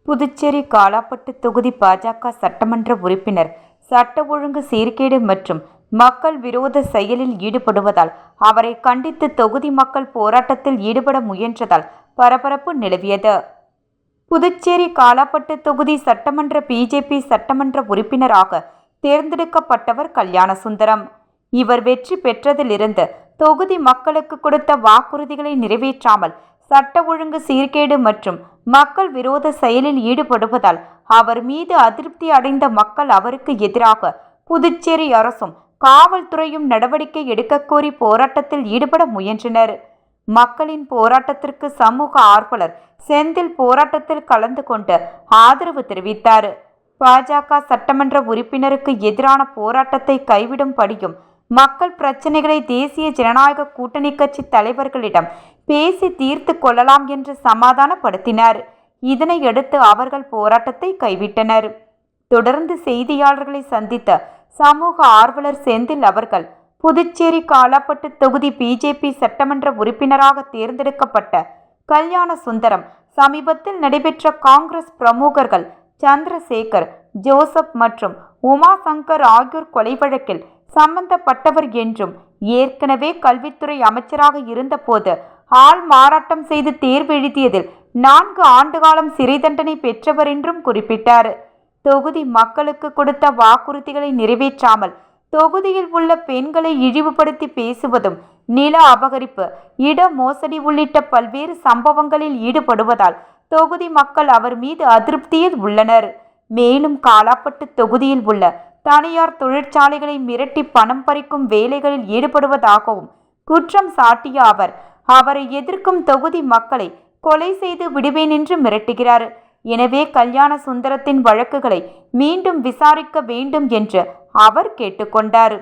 புதுச்சேரி காலாப்பட்டு தொகுதி பாஜக சட்டமன்ற உறுப்பினர் சட்ட ஒழுங்கு சீர்கேடு மற்றும் மக்கள் விரோத செயலில் ஈடுபடுவதால் அவரை கண்டித்து தொகுதி மக்கள் போராட்டத்தில் ஈடுபட முயன்றதால் பரபரப்பு நிலவியது. புதுச்சேரி காலாப்பட்டு தொகுதி சட்டமன்ற பிஜேபி சட்டமன்ற உறுப்பினராக தேர்ந்தெடுக்கப்பட்டவர் கல்யாணசுந்தரம். இவர் வெற்றி பெற்றதிலிருந்து தொகுதி மக்களுக்கு கொடுத்த வாக்குறுதிகளை நிறைவேற்றாமல் சட்ட ஒழுங்கு சீர்கேடு மற்றும் மக்கள் விரோத செயலில் ஈடுபடுவதால் அவர் மீது அதிருப்தி அடைந்த மக்கள் அவருக்கு எதிராக புதுச்சேரி அரசும் காவல்துறையும் நடவடிக்கை எடுக்க கோரி போராட்டத்தில் ஈடுபட முயன்றனர். மக்களின் போராட்டத்திற்கு சமூக ஆர்வலர் செந்தில் போராட்டத்தில் கலந்து கொண்டு ஆதரவு தெரிவித்தார். பாஜக சட்டமன்ற உறுப்பினருக்கு எதிரான போராட்டத்தை கைவிடும்படியும் மக்கள் பிரச்சினைகளை தேசிய ஜனநாயக கூட்டணி கட்சி தலைவர்களிடம் பேசி தீர்த்து கொள்ளலாம் என்று சமாதானப்படுத்தினார். இதனையடுத்து அவர்கள் போராட்டத்தை கைவிட்டனர். தொடர்ந்து செய்தியாளர்களை சந்தித்த சமூக ஆர்வலர் செந்தில் அவர்கள் புதுச்சேரி காலாப்பட்டு தொகுதி பிஜேபி சட்டமன்ற உறுப்பினராக தேர்ந்தெடுக்கப்பட்ட கல்யாணசுந்தரம் சமீபத்தில் நடைபெற்ற காங்கிரஸ் பிரமுகர்கள் சந்திரசேகர், ஜோசப் மற்றும் உமாசங்கர் ஆகியோர் கொலை வழக்கில் சம்பந்தப்பட்டவர் என்றும் ஏற்கனவே கல்வித்துறை அமைச்சராக இருந்தபோது ஆள் மாறாட்டம் செய்து தேர்வு எழுதியதில் 4 ஆண்டு காலம் சிறை தண்டனை பெற்றவர் என்றும் குறிப்பிட்டார். தொகுதி மக்களுக்கு கொடுத்த வாக்குறுதிகளை நிறைவேற்றாமல் தொகுதியில் உள்ள பெண்களை இழிவுபடுத்தி பேசுவதும், நில அபகரிப்பு, இட மோசடி உள்ளிட்ட பல்வேறு சம்பவங்களில் ஈடுபடுவதால் தொகுதி மக்கள் அவர் மீது அதிருப்தியில் உள்ளனர். மேலும் காலாப்பட்டு தொகுதியில் உள்ள தனியார் தொழிற்சாலைகளை மிரட்டி பணம் பறிக்கும் வேலைகளில் ஈடுபடுவதாகவும் குற்றம் சாட்டிய அவர் அவரை எதிர்க்கும் தொகுதி மக்களை கொலை செய்து விடுவேன் என்று மிரட்டுகிறார். எனவே கல்யாணசுந்தரத்தின் வழக்குகளை மீண்டும் விசாரிக்க வேண்டும் என்று அவர் கேட்டுக்கொண்டார்.